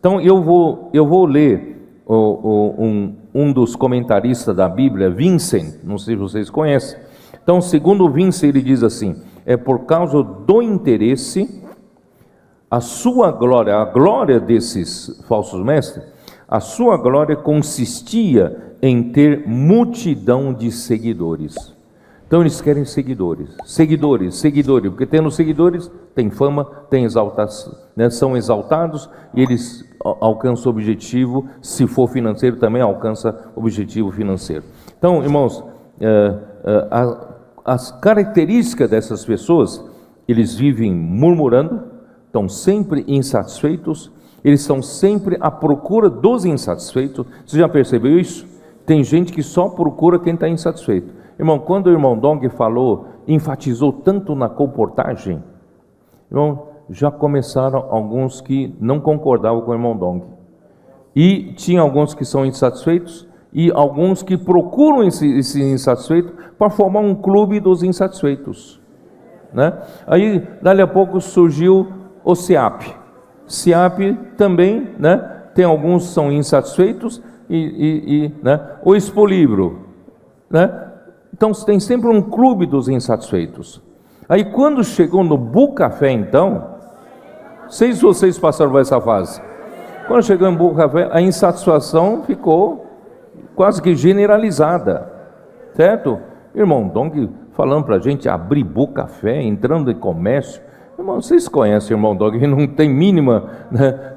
Então eu vou ler um dos comentaristas da Bíblia, Vincent, não sei se vocês conhecem. Então, segundo Vincent, ele diz assim: é por causa do interesse, a sua glória, a glória desses falsos mestres, a sua glória consistia em ter multidão de seguidores. Então eles querem seguidores, porque tendo seguidores, tem fama, tem exaltação, né? São exaltados e eles alcançam o objetivo, se for financeiro também alcança o objetivo financeiro. Então, irmãos, as características dessas pessoas, eles vivem murmurando, estão sempre insatisfeitos, eles estão sempre à procura dos insatisfeitos. Você já percebeu isso? Tem gente que só procura quem está insatisfeito. Irmão, quando o irmão Dong falou, enfatizou tanto na comportagem, irmão, já começaram alguns que não concordavam com o irmão Dong. E tinha alguns que são insatisfeitos e alguns que procuram esse insatisfeito para formar um clube dos insatisfeitos, né? Aí, dali a pouco surgiu o SEAP. SEAP também, né? Tem alguns que são insatisfeitos né? O Expolibro, né? Então tem sempre um clube dos insatisfeitos. Aí quando chegou no Bucafé, então, não sei se vocês passaram por essa fase. Quando chegou em Bucafé, a insatisfação ficou quase que generalizada, certo? Irmão Dong falando para a gente abrir Bucafé, entrando em comércio. Irmão, vocês conhecem o irmão Dong, que não tem mínima, né,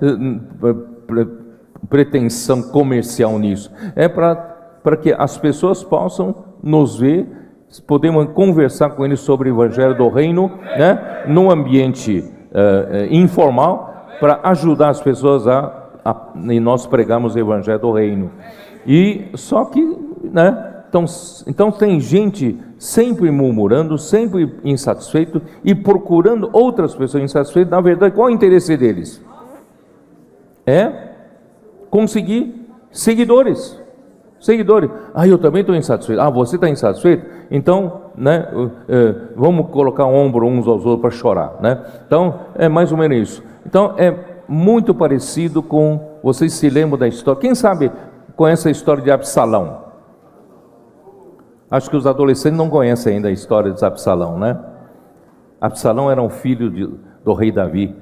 pretensão comercial nisso. É para que as pessoas possam nos ver, podemos conversar com eles sobre o Evangelho do Reino, né, num ambiente informal, para ajudar as pessoas e nós pregamos o Evangelho do Reino. E só que, né, então tem gente sempre murmurando, sempre insatisfeito e procurando outras pessoas insatisfeitas. Na verdade, qual é o interesse deles? É conseguir seguidores. Eu também estou insatisfeito. Você está insatisfeito? Então, né, vamos colocar o ombro uns aos outros para chorar, né? Então, é mais ou menos isso. Então, é muito parecido com, vocês se lembram da história, quem sabe conhece a história de Absalão? Acho que os adolescentes não conhecem ainda a história de Absalão, né? Absalão era um filho do rei Davi.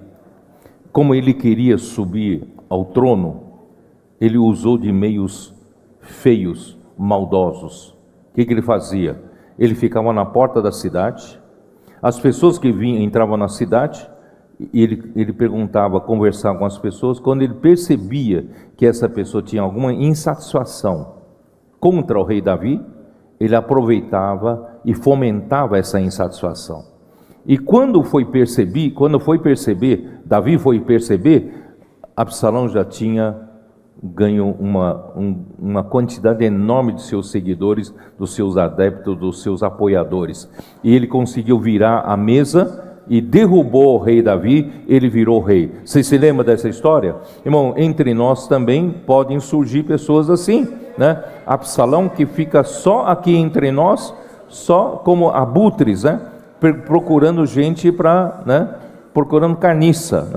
Como ele queria subir ao trono, ele usou de meios feios, maldosos. O que ele fazia? Ele ficava na porta da cidade, as pessoas que entravam na cidade, e ele perguntava, conversava com as pessoas. Quando ele percebia que essa pessoa tinha alguma insatisfação contra o rei Davi, ele aproveitava e fomentava essa insatisfação. E quando foi perceber, Davi foi perceber, Absalão já tinha ganho uma quantidade enorme de seus seguidores, dos seus adeptos, dos seus apoiadores. E ele conseguiu virar a mesa e derrubou o rei Davi, ele virou rei. Vocês se lembram dessa história? Irmão, entre nós também podem surgir pessoas assim, né? Absalão que fica só aqui entre nós, só como abutres, né? Procurando gente procurando carniça,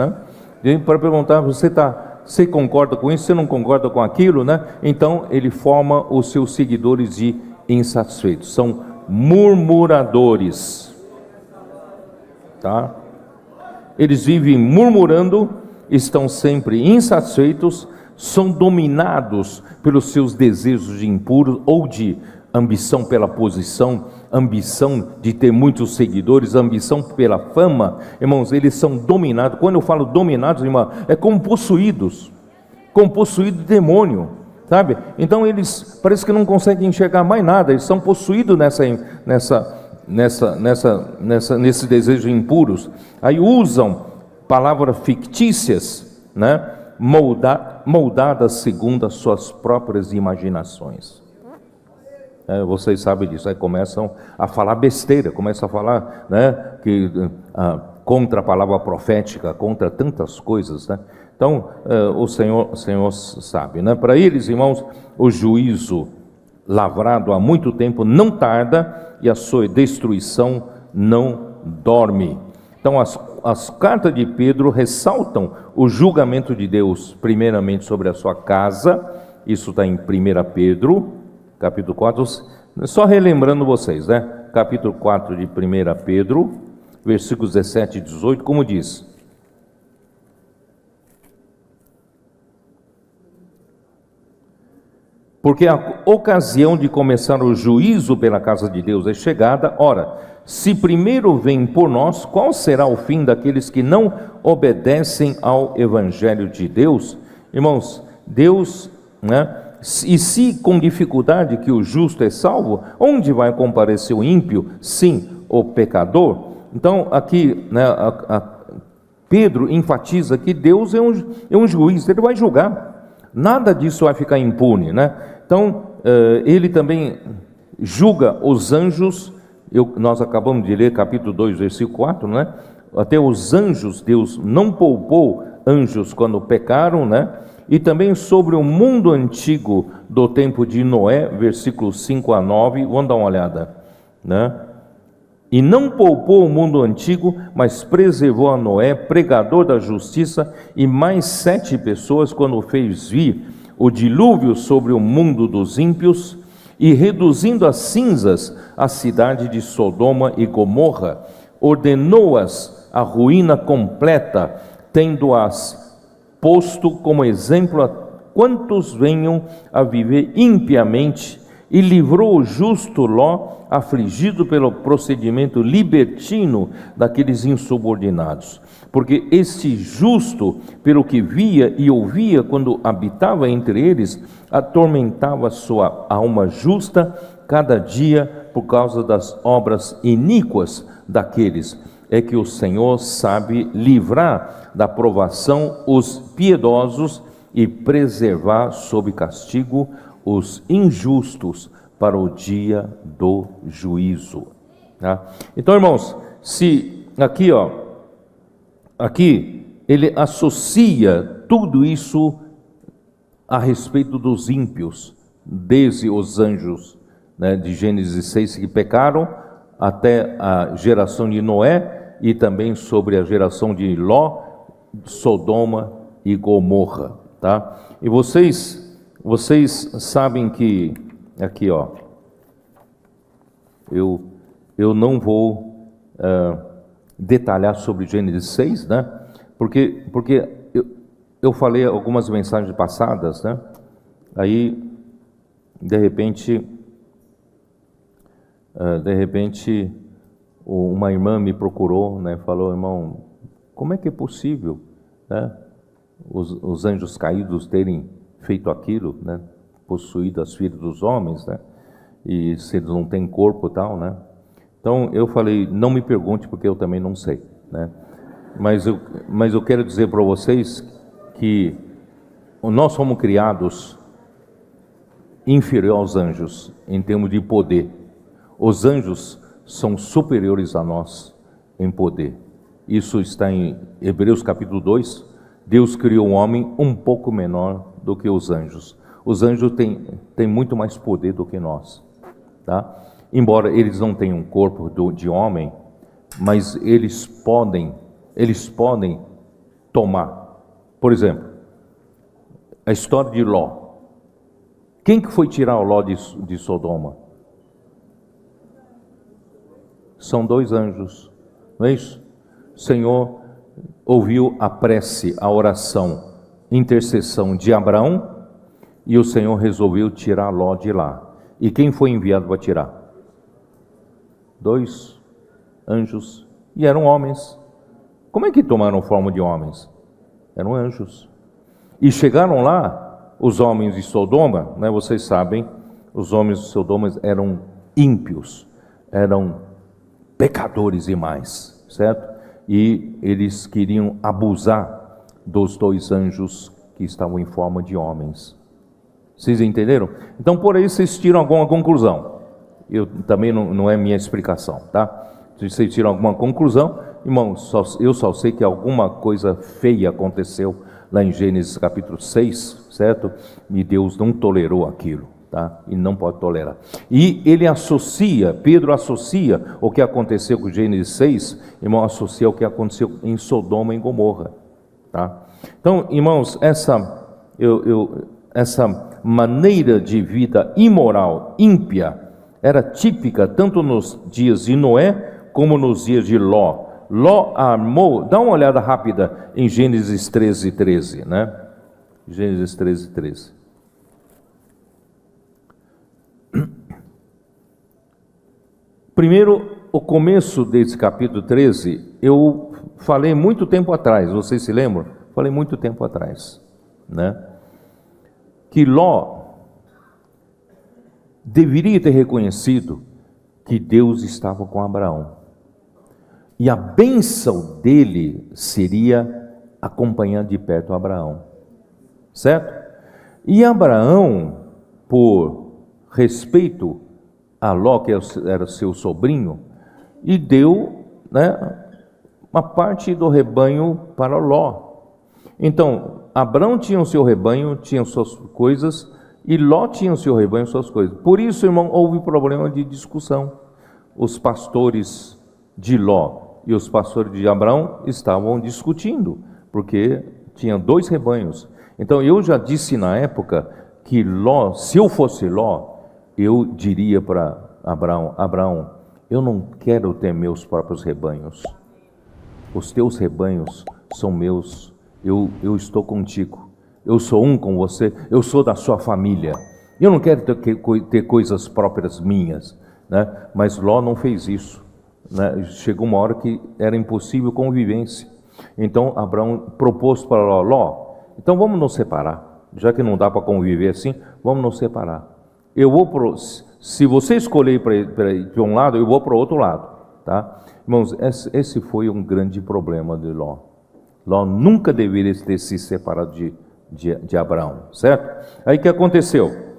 né? Para perguntar, você concorda com isso, você não concorda com aquilo, né? Então ele forma os seus seguidores de insatisfeitos, são murmuradores, tá? Eles vivem murmurando, estão sempre insatisfeitos, são dominados pelos seus desejos de impuro ou de ambição pela posição, ambição de ter muitos seguidores, ambição pela fama. Irmãos, eles são dominados. Quando eu falo dominados, irmão, é como possuídos de demônio, sabe? Então eles parece que não conseguem enxergar mais nada, eles são possuídos nesses desejos impuros. Aí usam palavras fictícias, né? Moldadas segundo as suas próprias imaginações. Vocês sabem disso. Aí começam a falar besteira, começam a falar, né, contra a palavra profética, contra tantas coisas, né? Então o Senhor sabe, né? Para eles, irmãos, o juízo lavrado há muito tempo não tarda e a sua destruição não dorme. Então as as cartas de Pedro ressaltam o julgamento de Deus, primeiramente sobre a sua casa. Isso está em 1 Pedro, capítulo 4, só relembrando vocês, né? Capítulo 4 de 1 Pedro, versículos 17 e 18, como diz: porque a ocasião de começar o juízo pela casa de Deus é chegada. Ora, se primeiro vem por nós, qual será o fim daqueles que não obedecem ao Evangelho de Deus? Irmãos, Deus, né? E se com dificuldade que o justo é salvo, onde vai comparecer o ímpio? Sim, o pecador. Então aqui, né, Pedro enfatiza que Deus é um juiz, ele vai julgar, nada disso vai ficar impune, né? Então ele também julga os anjos. Nós acabamos de ler capítulo 2, versículo 4, né? Até os anjos, Deus não poupou anjos quando pecaram, né? E também sobre o mundo antigo do tempo de Noé, versículos 5 a 9, vamos dar uma olhada, né? E não poupou o mundo antigo, mas preservou a Noé, pregador da justiça, e mais 7 pessoas, quando fez vir o dilúvio sobre o mundo dos ímpios, e reduzindo a cinzas a cidade de Sodoma e Gomorra, ordenou-as a ruína completa, tendo-as posto como exemplo a quantos venham a viver impiamente, e livrou o justo Ló, afligido pelo procedimento libertino daqueles insubordinados. Porque este justo, pelo que via e ouvia quando habitava entre eles, atormentava sua alma justa cada dia por causa das obras iníquas daqueles. É que o Senhor sabe livrar da provação os piedosos e preservar sob castigo os injustos para o dia do juízo. Tá? Então, irmãos, se aqui ele associa tudo isso a respeito dos ímpios, desde os anjos, né, de Gênesis 6 que pecaram, até a geração de Noé, e também sobre a geração de Ló, Sodoma e Gomorra, tá? E vocês sabem que aqui, eu não vou detalhar sobre Gênesis 6, né? Porque eu falei algumas mensagens passadas, né? Aí de repente uma irmã me procurou, né, falou: irmão, como é que é possível, né, os anjos caídos terem feito aquilo, né, possuído as filhas dos homens, né, e se eles não têm corpo e tal, né? Então eu falei: não me pergunte, porque eu também não sei, né? Mas eu quero dizer para vocês que nós somos criados inferior aos anjos em termos de poder. Os anjos são superiores a nós em poder. Isso está em Hebreus capítulo 2. Deus criou um homem um pouco menor do que os anjos. Os anjos têm muito mais poder do que nós, tá? Embora eles não tenham um corpo de homem, mas eles podem tomar. Por exemplo, a história de Ló. Quem que foi tirar o Ló de Sodoma? São 2 anjos, não é isso? O Senhor ouviu a prece, a oração, intercessão de Abraão, e o Senhor resolveu tirar Ló de lá. E quem foi enviado para tirar? 2 anjos, e eram homens. Como é que tomaram forma de homens? Eram anjos. E chegaram lá, os homens de Sodoma, né, vocês sabem, os homens de Sodoma eram ímpios, eram pecadores demais, certo? E eles queriam abusar dos 2 anjos que estavam em forma de homens. Vocês entenderam? Então por aí vocês tiram alguma conclusão. Eu também não é minha explicação, tá? Se vocês tiram alguma conclusão, irmão, eu só sei que alguma coisa feia aconteceu lá em Gênesis capítulo 6, certo? E Deus não tolerou aquilo, tá? E não pode tolerar. E ele associa, Pedro associa o que aconteceu com Gênesis 6, irmão, associa o que aconteceu em Sodoma e Gomorra, tá? Então, irmãos, essa maneira de vida imoral, ímpia, era típica tanto nos dias de Noé como nos dias de Ló. Ló armou, dá uma olhada rápida em Gênesis 13, né? Gênesis 13. Primeiro, o começo desse capítulo 13, eu falei muito tempo atrás, vocês se lembram? Falei muito tempo atrás, né? Que Ló deveria ter reconhecido que Deus estava com Abraão. E a bênção dele seria acompanhar de perto Abraão, certo? E Abraão, por respeito a Ló, que era seu sobrinho, e deu, né, uma parte do rebanho para Ló. Então, Abraão tinha o seu rebanho, tinha suas coisas, e Ló tinha o seu rebanho, suas coisas. Por isso, irmão, houve problema de discussão. Os pastores de Ló e os pastores de Abraão estavam discutindo, porque tinha 2 rebanhos. Então, eu já disse na época que Ló, se eu fosse Ló, eu diria para Abraão: Abraão, eu não quero ter meus próprios rebanhos. Os teus rebanhos são meus. Eu estou contigo. Eu sou um com você. Eu sou da sua família. Eu não quero ter coisas próprias minhas, né? Mas Ló não fez isso, né? Chegou uma hora que era impossível convivência. Então Abraão propôs para Ló: Ló, então vamos nos separar. Já que não dá para conviver assim, vamos nos separar. Se você escolher para ir para um lado, eu vou para o outro lado, tá? Irmãos, esse foi um grande problema de Ló. Ló nunca deveria ter se separado de Abraão, certo? Aí o que aconteceu?